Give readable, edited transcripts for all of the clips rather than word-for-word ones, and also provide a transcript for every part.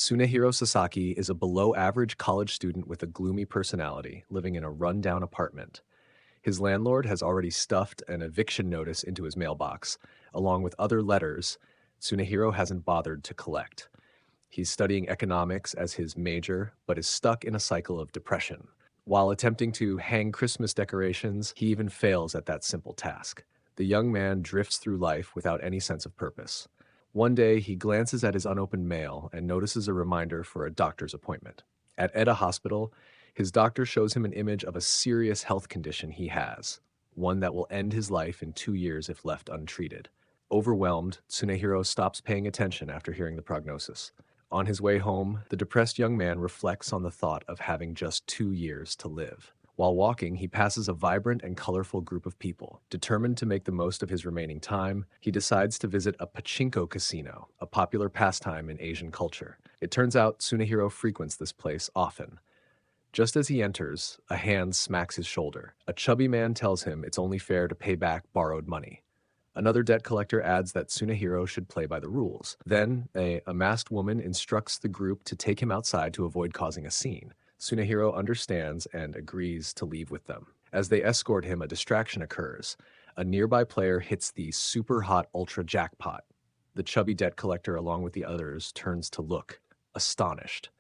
Tsunehiro Sasaki is a below-average college student with a gloomy personality, living in a run-down apartment. His landlord has already stuffed an eviction notice into his mailbox, along with other letters Tsunehiro hasn't bothered to collect. He's studying economics as his major, but is stuck in a cycle of depression. While attempting to hang Christmas decorations, he even fails at that simple task. The young man drifts through life without any sense of purpose. One day, he glances at his unopened mail and notices a reminder for a doctor's appointment. At Eda Hospital, his doctor shows him an image of a serious health condition he has, one that will end his life in 2 years if left untreated. Overwhelmed, Tsunehiro stops paying attention after hearing the prognosis. On his way home, the depressed young man reflects on the thought of having just 2 years to live. While walking, he passes a vibrant and colorful group of people. Determined to make the most of his remaining time, he decides to visit a pachinko casino, a popular pastime in Asian culture. It turns out Tsunehiro frequents this place often. Just as he enters, a hand smacks his shoulder. A chubby man tells him it's only fair to pay back borrowed money. Another debt collector adds that Tsunehiro should play by the rules. Then, a masked woman instructs the group to take him outside to avoid causing a scene. Tsunehiro understands and agrees to leave with them. As they escort him, a distraction occurs. A nearby player hits the super hot ultra jackpot. The chubby debt collector, along with the others, turns to look, astonished.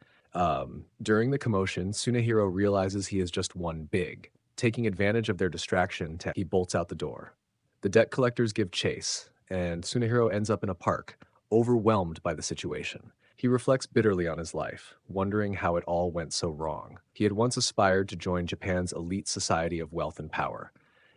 During the commotion, Tsunehiro realizes he has just won big. Taking advantage of their distraction, he bolts out the door. The debt collectors give chase, and Tsunehiro ends up in a park, overwhelmed by the situation. He reflects bitterly on his life, wondering how it all went so wrong. He had once aspired to join Japan's elite society of wealth and power.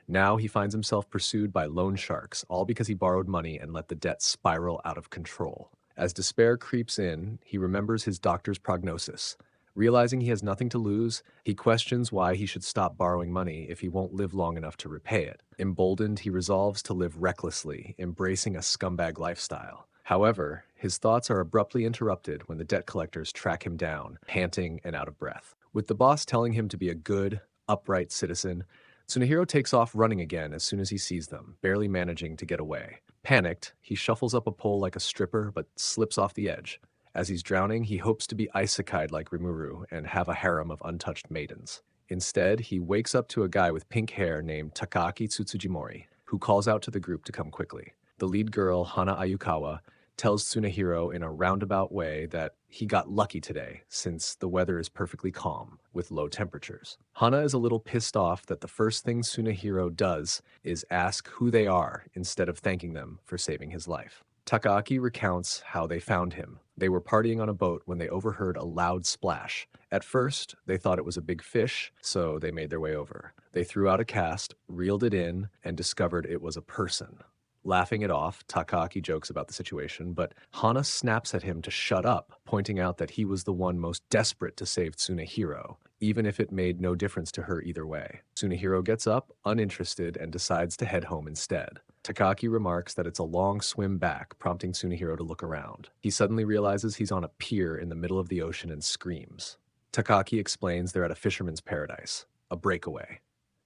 Now he finds himself pursued by loan sharks, all because he borrowed money and let the debt spiral out of control. As despair creeps in, he remembers his doctor's prognosis. Realizing he has nothing to lose, he questions why he should stop borrowing money if he won't live long enough to repay it. Emboldened, he resolves to live recklessly, embracing a scumbag lifestyle. However, his thoughts are abruptly interrupted when the debt collectors track him down, panting and out of breath. With the boss telling him to be a good, upright citizen, Tsunehiro takes off running again as soon as he sees them, barely managing to get away. Panicked, he shuffles up a pole like a stripper but slips off the edge. As he's drowning, he hopes to be isekai'd like Rimuru and have a harem of untouched maidens. Instead, he wakes up to a guy with pink hair named Takaaki Tsutsujimori, who calls out to the group to come quickly. The lead girl, Hana Ayukawa, tells Tsunehiro in a roundabout way that he got lucky today, since the weather is perfectly calm, with low temperatures. Hana is a little pissed off that the first thing Tsunehiro does is ask who they are instead of thanking them for saving his life. Takaaki recounts how they found him. They were partying on a boat when they overheard a loud splash. At first, they thought it was a big fish, so they made their way over. They threw out a cast, reeled it in, and discovered it was a person. Laughing it off, Takaaki jokes about the situation, but Hana snaps at him to shut up, pointing out that he was the one most desperate to save Tsunehiro, even if it made no difference to her either way. Tsunehiro gets up, uninterested, and decides to head home instead. Takaaki remarks that it's a long swim back, prompting Tsunehiro to look around. He suddenly realizes he's on a pier in the middle of the ocean and screams. Takaaki explains they're at a fisherman's paradise, a breakaway.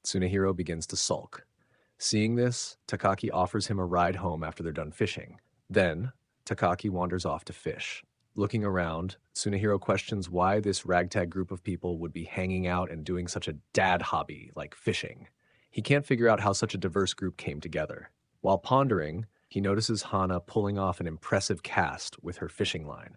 Tsunehiro begins to sulk. Seeing this, Takaaki offers him a ride home after they're done fishing. Then, Takaaki wanders off to fish. Looking around, Tsunehiro questions why this ragtag group of people would be hanging out and doing such a dad hobby like fishing. He can't figure out how such a diverse group came together. While pondering, he notices Hana pulling off an impressive cast with her fishing line.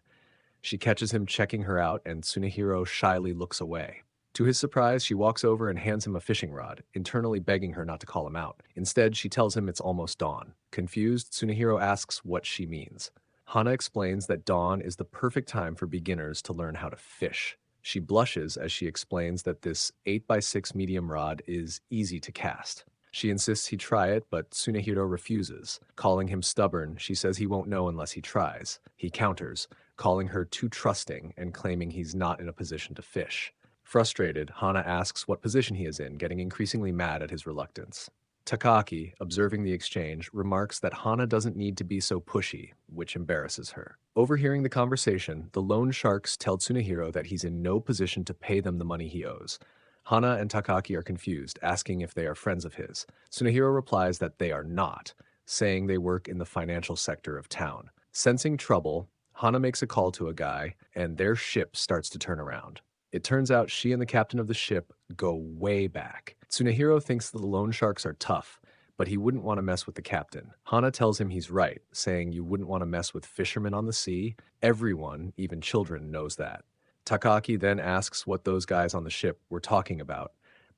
She catches him checking her out, and Tsunehiro shyly looks away. To his surprise, she walks over and hands him a fishing rod, internally begging her not to call him out. Instead, she tells him it's almost dawn. Confused, Tsunehiro asks what she means. Hana explains that dawn is the perfect time for beginners to learn how to fish. She blushes as she explains that this 8x6 medium rod is easy to cast. She insists he try it, but Tsunehiro refuses. Calling him stubborn, she says he won't know unless he tries. He counters, calling her too trusting and claiming he's not in a position to fish. Frustrated, Hana asks what position he is in, getting increasingly mad at his reluctance. Takaaki, observing the exchange, remarks that Hana doesn't need to be so pushy, which embarrasses her. Overhearing the conversation, the loan sharks tell Tsunehiro that he's in no position to pay them the money he owes. Hana and Takaaki are confused, asking if they are friends of his. Tsunehiro replies that they are not, saying they work in the financial sector of town. Sensing trouble, Hana makes a call to a guy, and their ship starts to turn around. It turns out she and the captain of the ship go way back. Tsunehiro thinks the loan sharks are tough, but he wouldn't want to mess with the captain. Hana tells him he's right, saying you wouldn't want to mess with fishermen on the sea. Everyone, even children, knows that. Takaaki then asks what those guys on the ship were talking about,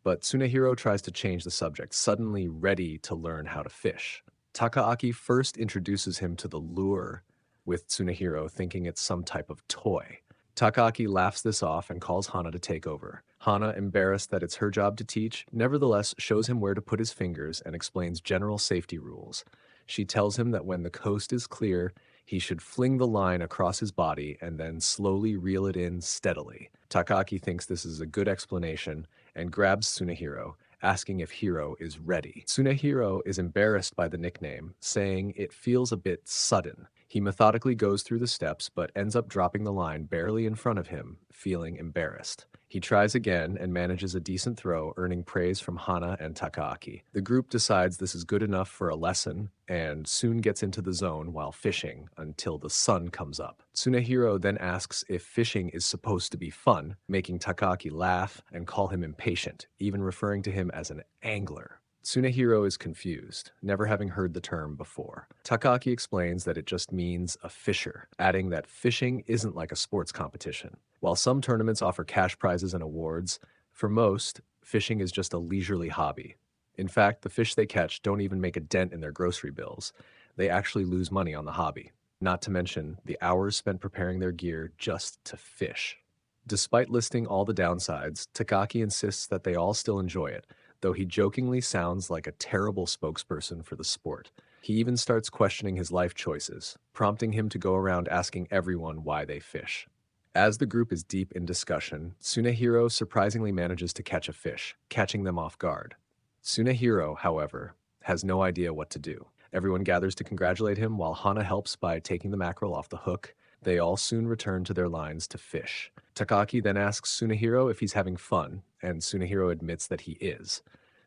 but Tsunehiro tries to change the subject, suddenly ready to learn how to fish. Takaaki first introduces him to the lure, with Tsunehiro thinking it's some type of toy. Takaaki laughs this off and calls Hana to take over. Hana, embarrassed that it's her job to teach, nevertheless shows him where to put his fingers and explains general safety rules. She tells him that when the coast is clear, he should fling the line across his body and then slowly reel it in steadily. Takaaki thinks this is a good explanation and grabs Tsunehiro, asking if Hiro is ready. Tsunehiro is embarrassed by the nickname, saying it feels a bit sudden. He methodically goes through the steps but ends up dropping the line barely in front of him, feeling embarrassed. He tries again and manages a decent throw, earning praise from Hana and Takaaki. The group decides this is good enough for a lesson and soon gets into the zone while fishing until the sun comes up. Tsunehiro then asks if fishing is supposed to be fun, making Takaaki laugh and call him impatient, even referring to him as an angler. Tsunehiro is confused, never having heard the term before. Takaaki explains that it just means a fisher, adding that fishing isn't like a sports competition. While some tournaments offer cash prizes and awards, for most, fishing is just a leisurely hobby. In fact, the fish they catch don't even make a dent in their grocery bills. They actually lose money on the hobby, not to mention the hours spent preparing their gear just to fish. Despite listing all the downsides, Takaaki insists that they all still enjoy it, though he jokingly sounds like a terrible spokesperson for the sport. He even starts questioning his life choices, prompting him to go around asking everyone why they fish. As the group is deep in discussion, Tsunehiro surprisingly manages to catch a fish, catching them off guard. Tsunehiro, however, has no idea what to do. Everyone gathers to congratulate him while Hana helps by taking the mackerel off the hook. They all soon return to their lines to fish. Takaaki then asks Tsunehiro if he's having fun, and Tsunehiro admits that he is.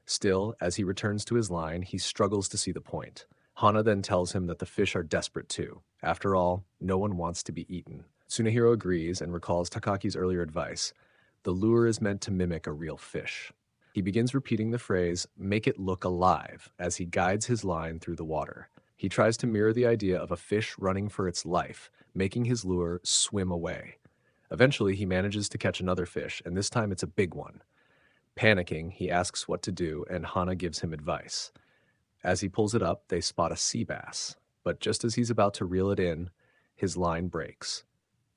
Still, as he returns to his line, he struggles to see the point. Hana then tells him that the fish are desperate too. After all, no one wants to be eaten. Tsunehiro agrees and recalls Takaaki's earlier advice. The lure is meant to mimic a real fish. He begins repeating the phrase, "make it look alive," as he guides his line through the water. He tries to mirror the idea of a fish running for its life, making his lure swim away. Eventually, he manages to catch another fish, and this time it's a big one. Panicking, he asks what to do, and Hana gives him advice. As he pulls it up, they spot a sea bass, but just as he's about to reel it in, his line breaks.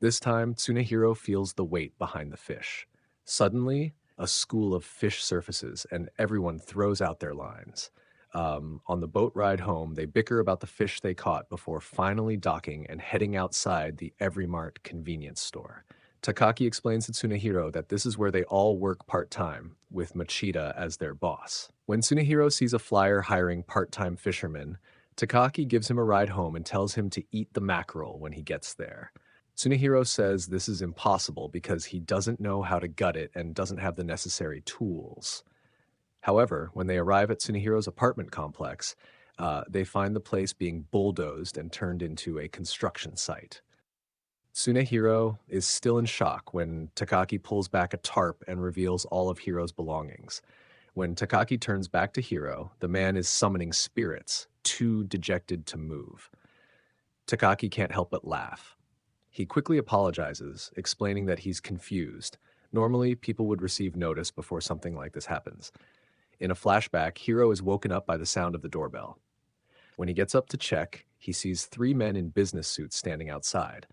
This time, Tsunehiro feels the weight behind the fish. Suddenly, a school of fish surfaces, and everyone throws out their lines. On the boat ride home, they bicker about the fish they caught before finally docking and heading outside the Everymart convenience store. Takaaki explains to Tsunehiro that this is where they all work part-time, with Machida as their boss. When Tsunehiro sees a flyer hiring part-time fishermen, Takaaki gives him a ride home and tells him to eat the mackerel when he gets there. Tsunehiro says this is impossible because he doesn't know how to gut it and doesn't have the necessary tools. However, when they arrive at Tsunehiro's apartment complex, they find the place being bulldozed and turned into a construction site. Tsunehiro is still in shock when Takaaki pulls back a tarp and reveals all of Hiro's belongings. When Takaaki turns back to Hiro, the man is summoning spirits, too dejected to move. Takaaki can't help but laugh. He quickly apologizes, explaining that he's confused. Normally, people would receive notice before something like this happens. In a flashback, Hiro is woken up by the sound of the doorbell. When he gets up to check, he sees 3 men in business suits standing outside.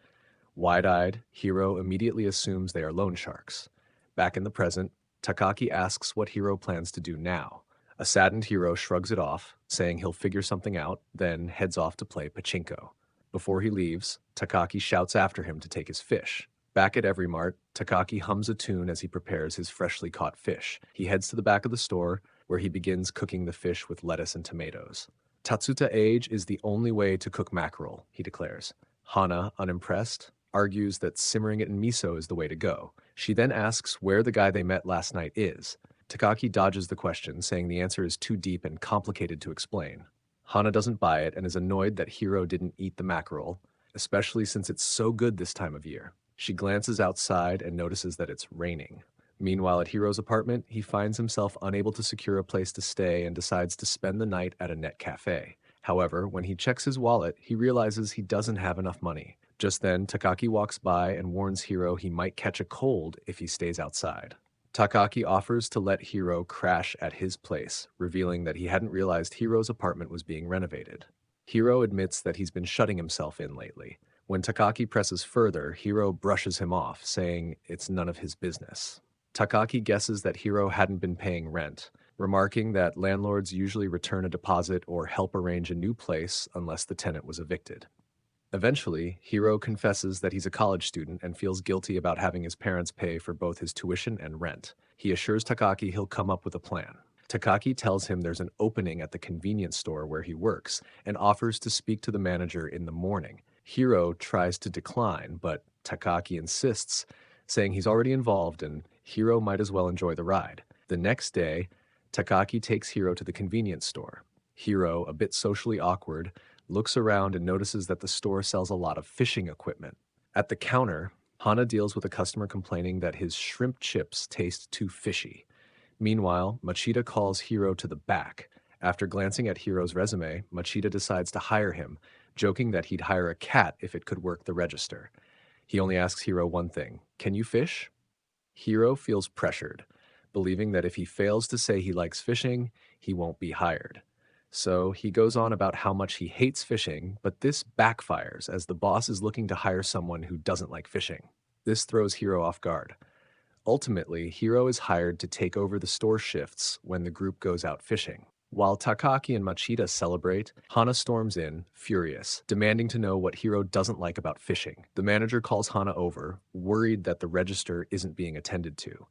Wide-eyed, Hiro immediately assumes they are loan sharks. Back in the present, Takaaki asks what Hiro plans to do now. A saddened Hiro shrugs it off, saying he'll figure something out, then heads off to play pachinko. Before he leaves, Takaaki shouts after him to take his fish. Back at Everymart, Takaaki hums a tune as he prepares his freshly caught fish. He heads to the back of the store, where he begins cooking the fish with lettuce and tomatoes. Tatsuta age is the only way to cook mackerel, he declares. Hana, unimpressed, argues that simmering it in miso is the way to go. She then asks where the guy they met last night is. Takaaki dodges the question, saying the answer is too deep and complicated to explain. Hana doesn't buy it and is annoyed that Hiro didn't eat the mackerel. especially since it's so good this time of year. She glances outside and notices that it's raining. Meanwhile, at Hiro's apartment, he finds himself unable to secure a place to stay and decides to spend the night at a net cafe. However, when he checks his wallet, he realizes he doesn't have enough money. Just then, Takaaki walks by and warns Hiro he might catch a cold if he stays outside. Takaaki offers to let Hiro crash at his place, revealing that he hadn't realized Hiro's apartment was being renovated. Hiro admits that he's been shutting himself in lately. When Takaaki presses further, Hiro brushes him off, saying it's none of his business. Takaaki guesses that Hiro hadn't been paying rent, remarking that landlords usually return a deposit or help arrange a new place unless the tenant was evicted. Eventually, Hiro confesses that he's a college student and feels guilty about having his parents pay for both his tuition and rent. He assures Takaaki he'll come up with a plan. Takaaki tells him there's an opening at the convenience store where he works and offers to speak to the manager in the morning. Hiro tries to decline, but Takaaki insists, saying he's already involved and Hiro might as well enjoy the ride. The next day, Takaaki takes Hiro to the convenience store. Hiro, a bit socially awkward, looks around and notices that the store sells a lot of fishing equipment. At the counter, Hana deals with a customer complaining that his shrimp chips taste too fishy. Meanwhile, Machida calls Hiro to the back. After glancing at Hiro's resume, Machida decides to hire him, joking that he'd hire a cat if it could work the register. He only asks Hiro one thing: "Can you fish?" Hiro feels pressured, believing that if he fails to say he likes fishing, he won't be hired. So he goes on about how much he hates fishing, but this backfires as the boss is looking to hire someone who doesn't like fishing. This throws Hiro off guard. Ultimately, Hiro is hired to take over the store shifts when the group goes out fishing. While Takaaki and Machida celebrate, Hana storms in, furious, demanding to know what Hiro doesn't like about fishing. The manager calls Hana over, worried that the register isn't being attended to.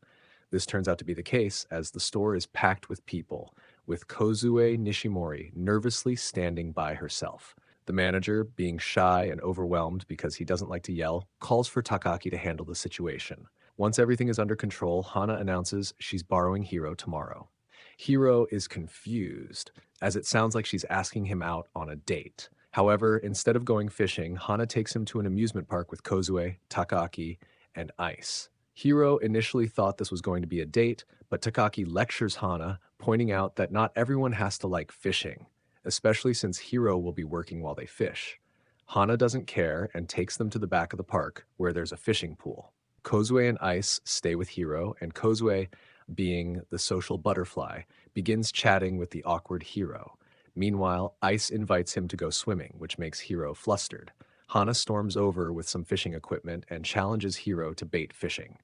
This turns out to be the case, as the store is packed with people, with Kozue Nishimori nervously standing by herself. The manager, being shy and overwhelmed because he doesn't like to yell, calls for Takaaki to handle the situation. Once everything is under control, Hana announces she's borrowing Hiro tomorrow. Hiro is confused, as it sounds like she's asking him out on a date. However, instead of going fishing, Hana takes him to an amusement park with Kozue, Takaaki, and Ice. Hiro initially thought this was going to be a date, but Takaaki lectures Hana, pointing out that not everyone has to like fishing, especially since Hiro will be working while they fish. Hana doesn't care and takes them to the back of the park, where there's a fishing pool. Kozue and Ice stay with Hiro, and Kozue, being the social butterfly, begins chatting with the awkward Hiro. Meanwhile, Ice invites him to go swimming, which makes Hiro flustered. Hana storms over with some fishing equipment and challenges Hiro to bait fishing.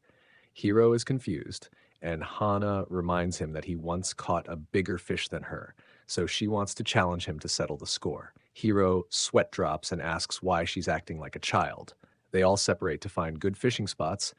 Hiro is confused, and Hana reminds him that he once caught a bigger fish than her, so she wants to challenge him to settle the score. Hiro sweat drops and asks why she's acting like a child. They all separate to find good fishing spots,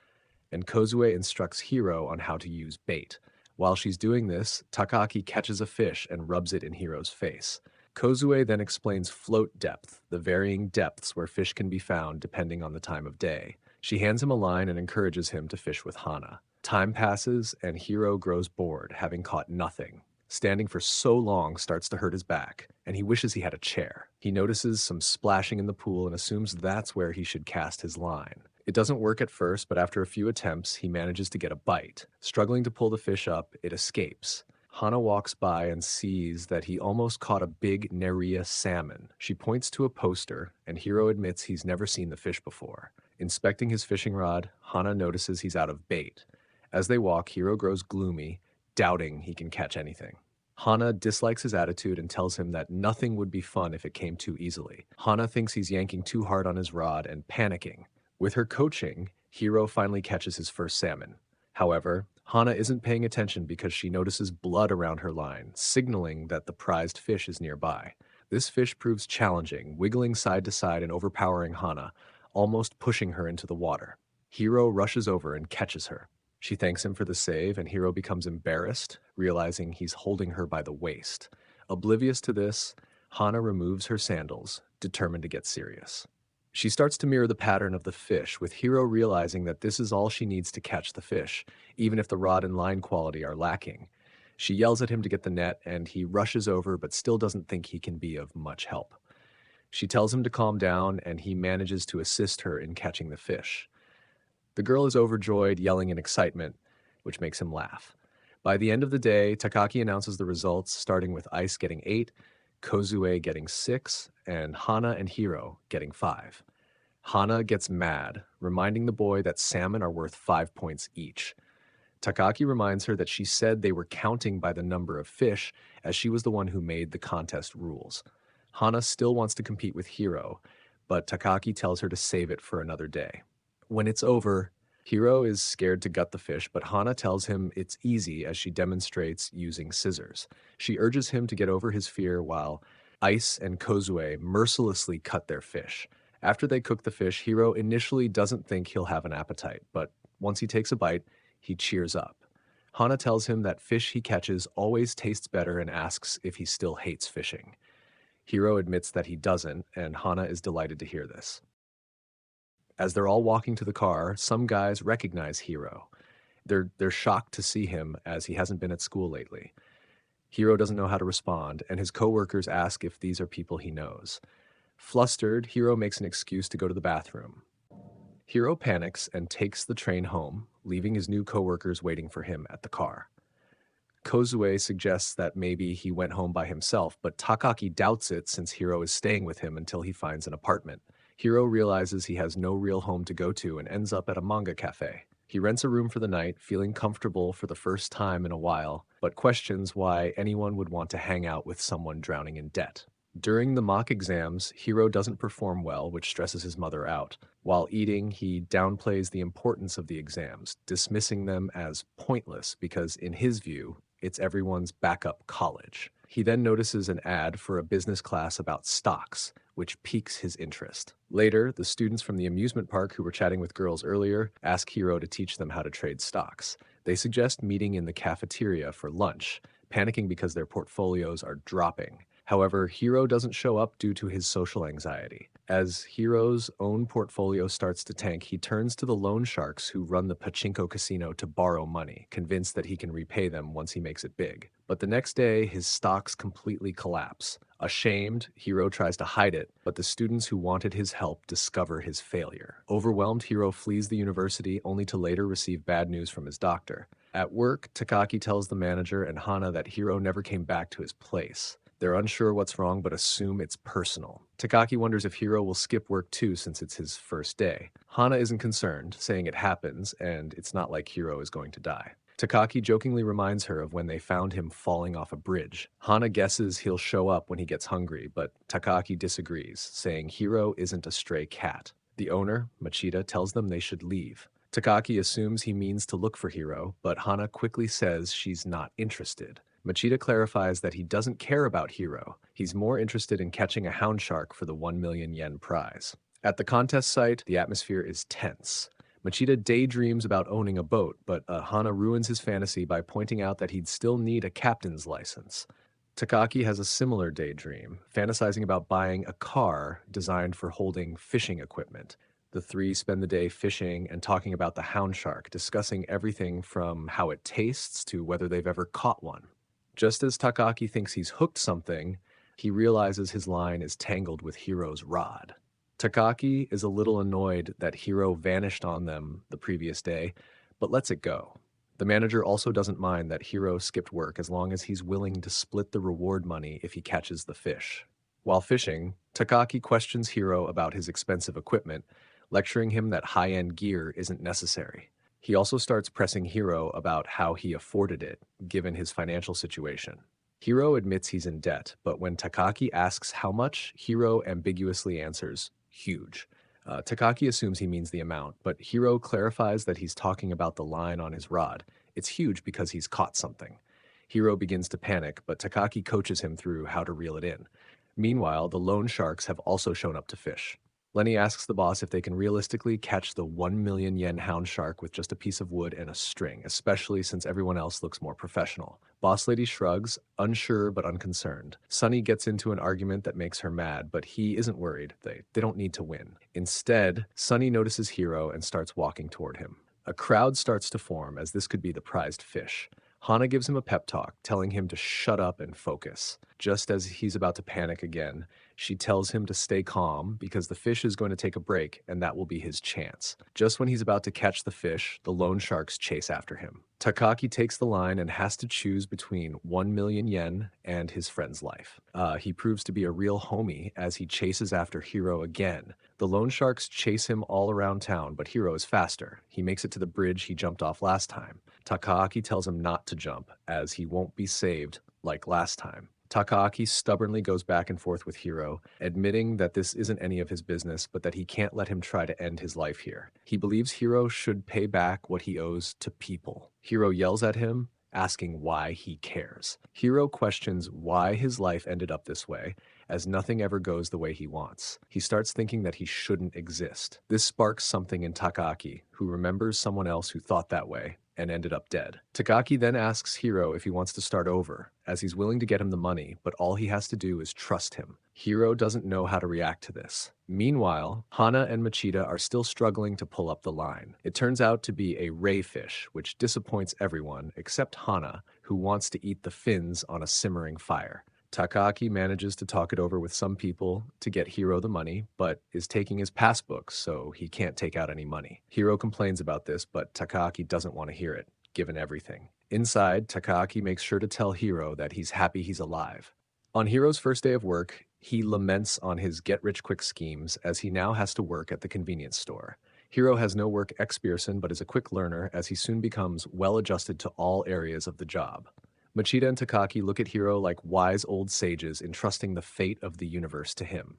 and Kozue instructs Hiro on how to use bait. While she's doing this, Takaaki catches a fish and rubs it in Hiro's face. Kozue then explains float depth, the varying depths where fish can be found depending on the time of day. She hands him a line and encourages him to fish with Hana. Time passes and Hiro grows bored, having caught nothing. Standing for so long starts to hurt his back, and he wishes he had a chair. He notices some splashing in the pool and assumes that's where he should cast his line. It doesn't work at first, but after a few attempts, he manages to get a bite. Struggling to pull the fish up, it escapes. Hana walks by and sees that he almost caught a big Neria salmon. She points to a poster, and Hiro admits he's never seen the fish before. Inspecting his fishing rod, Hana notices he's out of bait. As they walk, Hiro grows gloomy, doubting he can catch anything. Hana dislikes his attitude and tells him that nothing would be fun if it came too easily. Hana thinks he's yanking too hard on his rod and panicking. With her coaching, Hiro finally catches his first salmon. However, Hana isn't paying attention because she notices blood around her line, signaling that the prized fish is nearby. This fish proves challenging, wiggling side to side and overpowering Hana, almost pushing her into the water. Hiro rushes over and catches her. She thanks him for the save, and Hiro becomes embarrassed, realizing he's holding her by the waist. Oblivious to this, Hana removes her sandals, determined to get serious. She starts to mirror the pattern of the fish, with Hiro realizing that this is all she needs to catch the fish, even if the rod and line quality are lacking. She yells at him to get the net, and he rushes over but still doesn't think he can be of much help. She tells him to calm down, and he manages to assist her in catching the fish. The girl is overjoyed, yelling in excitement, which makes him laugh. By the end of the day, Takaaki announces the results, starting with Ice getting 8, Kozue getting 6, and Hana and Hiro getting 5. Hana gets mad, reminding the boy that salmon are worth 5 points each. Takaaki reminds her that she said they were counting by the number of fish, as she was the one who made the contest rules. Hana still wants to compete with Hiro, but Takaaki tells her to save it for another day. When it's over, Hiro is scared to gut the fish, but Hana tells him it's easy as she demonstrates using scissors. She urges him to get over his fear while Ice and Kozue mercilessly cut their fish. After they cook the fish, Hiro initially doesn't think he'll have an appetite, but once he takes a bite, he cheers up. Hana tells him that fish he catches always tastes better and asks if he still hates fishing. Hiro admits that he doesn't, and Hana is delighted to hear this. As they're all walking to the car, some guys recognize Hiro. They're shocked to see him as he hasn't been at school lately. Hiro doesn't know how to respond, and his coworkers ask if these are people he knows. Flustered, Hiro makes an excuse to go to the bathroom. Hiro panics and takes the train home, leaving his new coworkers waiting for him at the car. Kozue suggests that maybe he went home by himself, but Takaaki doubts it since Hiro is staying with him until he finds an apartment. Hiro realizes he has no real home to go to and ends up at a manga cafe. He rents a room for the night, feeling comfortable for the first time in a while, but questions why anyone would want to hang out with someone drowning in debt. During the mock exams, Hiro doesn't perform well, which stresses his mother out. While eating, he downplays the importance of the exams, dismissing them as pointless because, in his view, it's everyone's backup college. He then notices an ad for a business class about stocks, which piques his interest. Later, the students from the amusement park who were chatting with girls earlier ask Hiro to teach them how to trade stocks. They suggest meeting in the cafeteria for lunch, panicking because their portfolios are dropping. However, Hiro doesn't show up due to his social anxiety. As Hiro's own portfolio starts to tank, he turns to the loan sharks who run the pachinko casino to borrow money, convinced that he can repay them once he makes it big. But the next day, his stocks completely collapse. Ashamed, Hiro tries to hide it, but the students who wanted his help discover his failure. Overwhelmed, Hiro flees the university, only to later receive bad news from his doctor. At work, Takaaki tells the manager and Hana that Hiro never came back to his place. They're unsure what's wrong, but assume it's personal. Takaaki wonders if Hiro will skip work too since it's his first day. Hana isn't concerned, saying it happens, and it's not like Hiro is going to die. Takaaki jokingly reminds her of when they found him falling off a bridge. Hana guesses he'll show up when he gets hungry, but Takaaki disagrees, saying Hiro isn't a stray cat. The owner, Machida, tells them they should leave. Takaaki assumes he means to look for Hiro, but Hana quickly says she's not interested. Machida clarifies that he doesn't care about Hiro. He's more interested in catching a hound shark for the 1 million yen prize. At the contest site, the atmosphere is tense. Machida daydreams about owning a boat, but Hana ruins his fantasy by pointing out that he'd still need a captain's license. Takaaki has a similar daydream, fantasizing about buying a car designed for holding fishing equipment. The three spend the day fishing and talking about the hound shark, discussing everything from how it tastes to whether they've ever caught one. Just as Takaaki thinks he's hooked something, he realizes his line is tangled with Hiro's rod. Takaaki is a little annoyed that Hiro vanished on them the previous day, but lets it go. The manager also doesn't mind that Hiro skipped work as long as he's willing to split the reward money if he catches the fish. While fishing, Takaaki questions Hiro about his expensive equipment, lecturing him that high-end gear isn't necessary. He also starts pressing Hiro about how he afforded it, given his financial situation. Hiro admits he's in debt, but when Takaaki asks how much, Hiro ambiguously answers, huge. Takaaki assumes he means the amount, but Hiro clarifies that he's talking about the line on his rod. It's huge because he's caught something. Hiro begins to panic, but Takaaki coaches him through how to reel it in. Meanwhile, the loan sharks have also shown up to fish. Lenny asks the boss if they can realistically catch the 1 million yen hound shark with just a piece of wood and a string, especially since everyone else looks more professional. Boss lady shrugs, unsure but unconcerned. Sunny gets into an argument that makes her mad, but he isn't worried. They don't need to win. Instead, Sunny notices Hiro and starts walking toward him. A crowd starts to form as this could be the prized fish. Hana gives him a pep talk, telling him to shut up and focus. Just as he's about to panic again, She tells him to stay calm because the fish is going to take a break and that will be his chance. Just when he's about to catch the fish, the loan sharks chase after him. Takaaki takes the line and has to choose between 1 million yen and his friend's life. He proves to be a real homie as he chases after Hiro again. The loan sharks chase him all around town, but Hiro is faster. He makes it to the bridge he jumped off last time. Takaaki tells him not to jump, as he won't be saved like last time. Takaaki stubbornly goes back and forth with Hiro, admitting that this isn't any of his business, but that he can't let him try to end his life here. He believes Hiro should pay back what he owes to people. Hiro yells at him, asking why he cares. Hiro questions why his life ended up this way, as nothing ever goes the way he wants. He starts thinking that he shouldn't exist. This sparks something in Takaaki, who remembers someone else who thought that way and ended up dead. Takaaki then asks Hiro if he wants to start over, as he's willing to get him the money, but all he has to do is trust him. Hiro doesn't know how to react to this. Meanwhile, Hana and Machida are still struggling to pull up the line. It turns out to be a ray fish, which disappoints everyone except Hana, who wants to eat the fins on a simmering fire. Takaaki manages to talk it over with some people to get Hiro the money, but is taking his passbook, so he can't take out any money. Hiro complains about this, but Takaaki doesn't want to hear it, given everything. Inside, Takaaki makes sure to tell Hiro that he's happy he's alive. On Hiro's first day of work, he laments on his get-rich-quick schemes as he now has to work at the convenience store. Hiro has no work experience but is a quick learner as he soon becomes well-adjusted to all areas of the job. Machida and Takaaki look at Hiro like wise old sages entrusting the fate of the universe to him.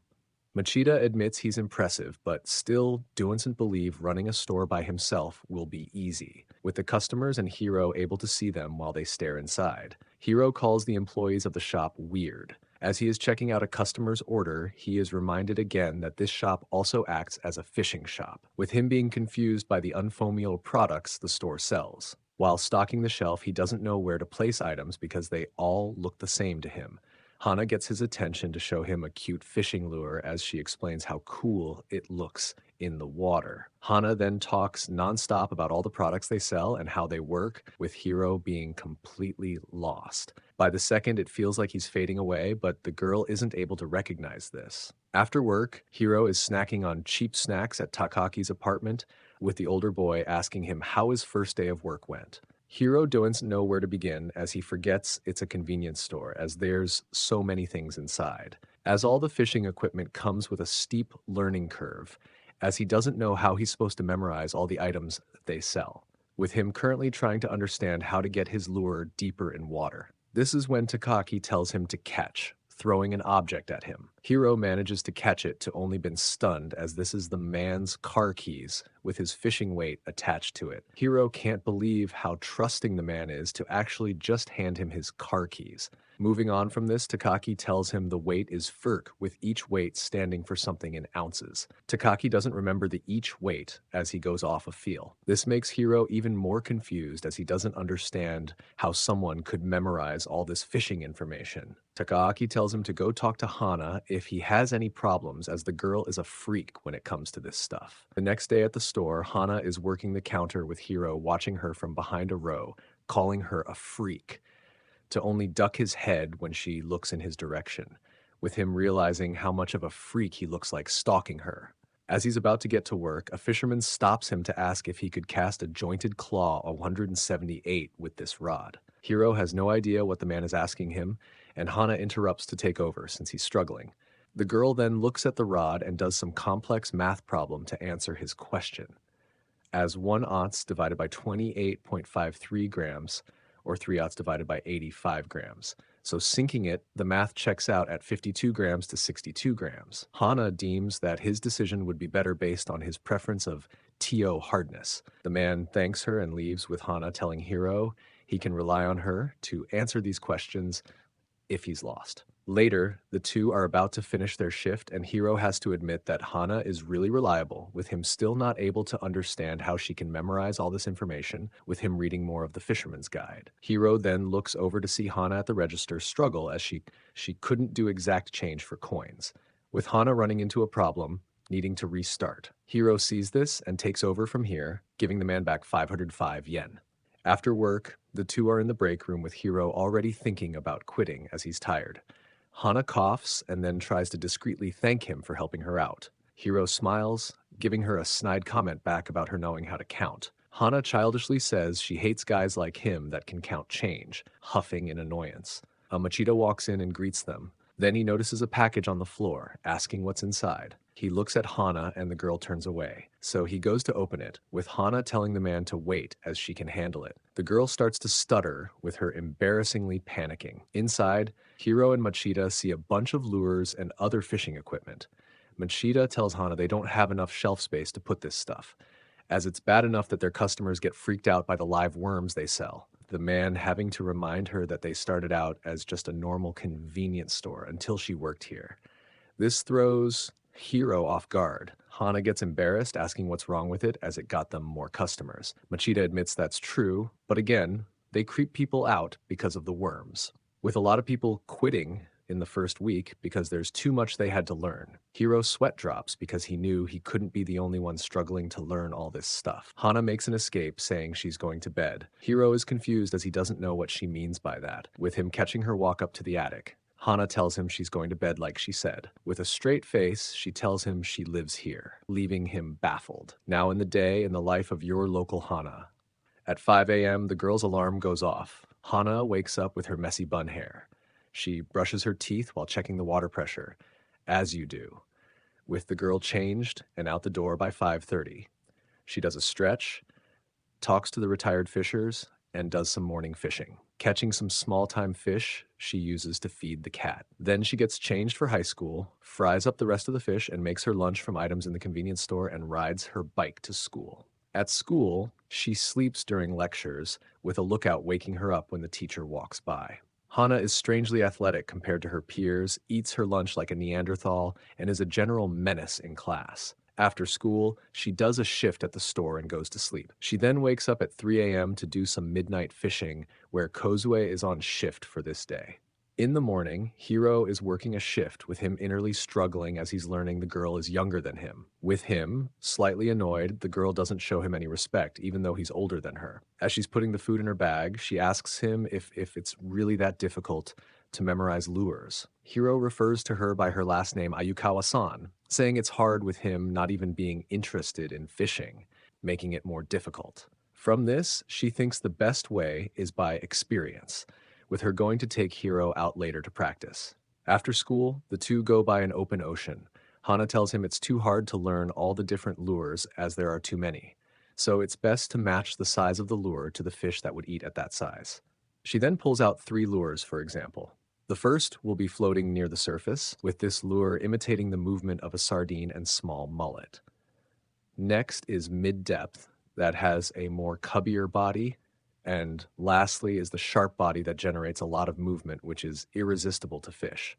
Machida admits he's impressive, but still doesn't believe running a store by himself will be easy, with the customers and Hiro able to see them while they stare inside. Hiro calls the employees of the shop weird. As he is checking out a customer's order, he is reminded again that this shop also acts as a fishing shop, with him being confused by the unfamiliar products the store sells. While stocking the shelf, he doesn't know where to place items because they all look the same to him. Hana gets his attention to show him a cute fishing lure as she explains how cool it looks in the water. Hana then talks nonstop about all the products they sell and how they work, with Hiro being completely lost. By the second, it feels like he's fading away, but the girl isn't able to recognize this. After work, Hiro is snacking on cheap snacks at Takaaki's apartment, with the older boy asking him how his first day of work went. Hiro doesn't know where to begin as he forgets it's a convenience store, as there's so many things inside. As all the fishing equipment comes with a steep learning curve, as he doesn't know how he's supposed to memorize all the items that they sell, with him currently trying to understand how to get his lure deeper in water. This is when Takaaki tells him to catch, throwing an object at him. Hiro manages to catch it to only been stunned, as this is the man's car keys with his fishing weight attached to it. Hiro can't believe how trusting the man is to actually just hand him his car keys. Moving on from this, Takaaki tells him the weight is FERC, with each weight standing for something in ounces. Takaaki doesn't remember the each weight as he goes off a feel. This makes Hiro even more confused as he doesn't understand how someone could memorize all this fishing information. Takaaki tells him to go talk to Hana if he has any problems, as the girl is a freak when it comes to this stuff. The next day at the store, Hana is working the counter with Hiro, watching her from behind a row, calling her a freak, to only duck his head when she looks in his direction, with him realizing how much of a freak he looks like stalking her. As he's about to get to work, a fisherman stops him to ask if he could cast a jointed claw a 178 with this rod. Hiro has no idea what the man is asking him, and Hana interrupts to take over since he's struggling. The girl then looks at the rod and does some complex math problem to answer his question. As 1 ounce divided by 28.53 grams, or 3 ounce divided by 85 grams. So sinking it, the math checks out at 52 grams to 62 grams. Hana deems that his decision would be better based on his preference of TO hardness. The man thanks her and leaves, with Hana telling Hiro he can rely on her to answer these questions if he's lost. Later, the two are about to finish their shift, and Hiro has to admit that Hana is really reliable, with him still not able to understand how she can memorize all this information, with him reading more of the Fisherman's Guide. Hiro then looks over to see Hana at the register struggle as she couldn't do exact change for coins, with Hana running into a problem, needing to restart. Hiro sees this and takes over from here, giving the man back 505 yen. After work, the two are in the break room with Hiro already thinking about quitting as he's tired. Hana coughs and then tries to discreetly thank him for helping her out. Hiro smiles, giving her a snide comment back about her knowing how to count. Hana childishly says she hates guys like him that can count change, huffing in annoyance. Machida walks in and greets them. Then he notices a package on the floor, asking what's inside. He looks at Hana and the girl turns away. So he goes to open it, with Hana telling the man to wait as she can handle it. The girl starts to stutter, with her embarrassingly panicking. Inside, Hiro and Machida see a bunch of lures and other fishing equipment. Machida tells Hana they don't have enough shelf space to put this stuff, as it's bad enough that their customers get freaked out by the live worms they sell. The man having to remind her that they started out as just a normal convenience store until she worked here. This throws Hiro off guard. Hana gets embarrassed, asking what's wrong with it as it got them more customers. Machida admits that's true, but again, they creep people out because of the worms. With a lot of people quitting in the first week because there's too much they had to learn. Hiro's sweat drops because he knew he couldn't be the only one struggling to learn all this stuff. Hana makes an escape, saying she's going to bed. Hiro is confused as he doesn't know what she means by that, with him catching her walk up to the attic. Hana tells him she's going to bed like she said. With a straight face, she tells him she lives here, leaving him baffled. Now in the day in the life of your local Hana. At 5 a.m., the girl's alarm goes off. Hana wakes up with her messy bun hair. She brushes her teeth while checking the water pressure, as you do, with the girl changed and out the door by 5:30. She does a stretch, talks to the retired fishers, and does some morning fishing, catching some small-time fish she uses to feed the cat. Then she gets changed for high school, fries up the rest of the fish, and makes her lunch from items in the convenience store and rides her bike to school. At school, she sleeps during lectures, with a lookout waking her up when the teacher walks by. Hana is strangely athletic compared to her peers, eats her lunch like a Neanderthal, and is a general menace in class. After school, she does a shift at the store and goes to sleep. She then wakes up at 3 a.m. to do some midnight fishing, where Kozue is on shift for this day. In the morning, Hiro is working a shift with him innerly struggling as he's learning the girl is younger than him. With him, slightly annoyed, the girl doesn't show him any respect, even though he's older than her. As she's putting the food in her bag, she asks him if it's really that difficult to memorize lures. Hiro refers to her by her last name Ayukawa-san, saying it's hard with him not even being interested in fishing, making it more difficult. From this, she thinks the best way is by experience, with her going to take Hiro out later to practice. After school, the two go by an open ocean. Hana tells him it's too hard to learn all the different lures as there are too many, so it's best to match the size of the lure to the fish that would eat at that size. She then pulls out 3 lures, for example. The first will be floating near the surface, with this lure imitating the movement of a sardine and small mullet. Next is mid-depth, that has a more cubbier body, and lastly is the sharp body that generates a lot of movement, which is irresistible to fish.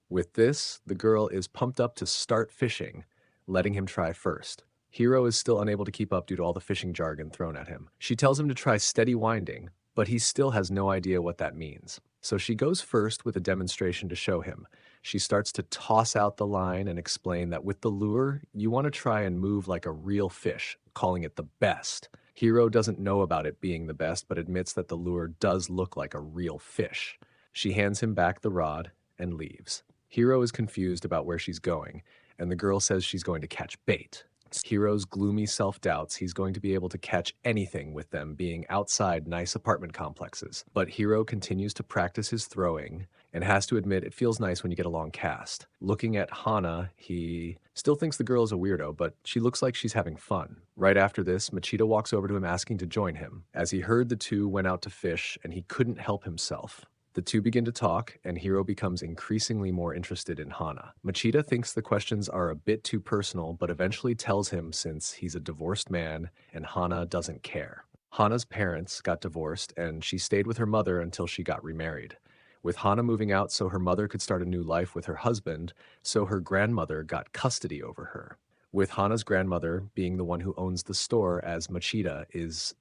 With this, the girl is pumped up to start fishing, letting him try first. Hiro is still unable to keep up due to all the fishing jargon thrown at him. She tells him to try steady winding, but he still has no idea what that means. So she goes first with a demonstration to show him. She starts to toss out the line and explain that with the lure, you want to try and move like a real fish, calling it the best. Hiro doesn't know about it being the best, but admits that the lure does look like a real fish. She hands him back the rod and leaves. Hiro is confused about where she's going, and the girl says she's going to catch bait. Hiro's gloomy self-doubts he's going to be able to catch anything with them being outside nice apartment complexes. But Hiro continues to practice his throwing and has to admit it feels nice when you get a long cast. Looking at Hana, he still thinks the girl is a weirdo, but she looks like she's having fun. Right after this, Machida walks over to him asking to join him, as he heard the two went out to fish and he couldn't help himself. The two begin to talk, and Hiro becomes increasingly more interested in Hana. Machida thinks the questions are a bit too personal, but eventually tells him since he's a divorced man and Hana doesn't care. Hana's parents got divorced, and she stayed with her mother until she got remarried. With Hana moving out so her mother could start a new life with her husband, so her grandmother got custody over her. With Hana's grandmother being the one who owns the store, as Machida is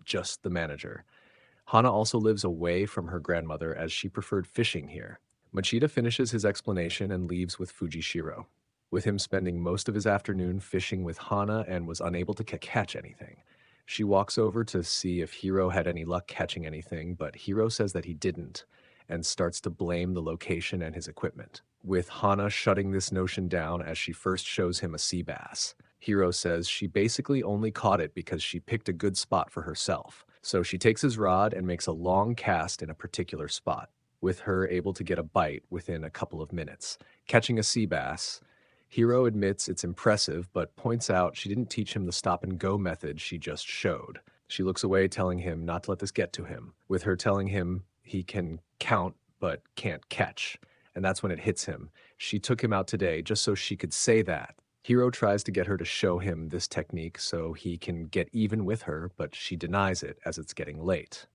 just the manager. Hana also lives away from her grandmother as she preferred fishing here. Machida finishes his explanation and leaves with Fujishiro, with him spending most of his afternoon fishing with Hana and was unable to catch anything. She walks over to see if Hiro had any luck catching anything, but Hiro says that he didn't, and starts to blame the location and his equipment, with Hana shutting this notion down as she first shows him a sea bass. Hiro says she basically only caught it because she picked a good spot for herself. So she takes his rod and makes a long cast in a particular spot, with her able to get a bite within a couple of minutes. Catching a sea bass, Hiro admits it's impressive, but points out she didn't teach him the stop and go method she just showed. She looks away, telling him not to let this get to him, with her telling him he can count but can't catch. And that's when it hits him. She took him out today just so she could say that. Hiro tries to get her to show him this technique so he can get even with her, but she denies it as it's getting late.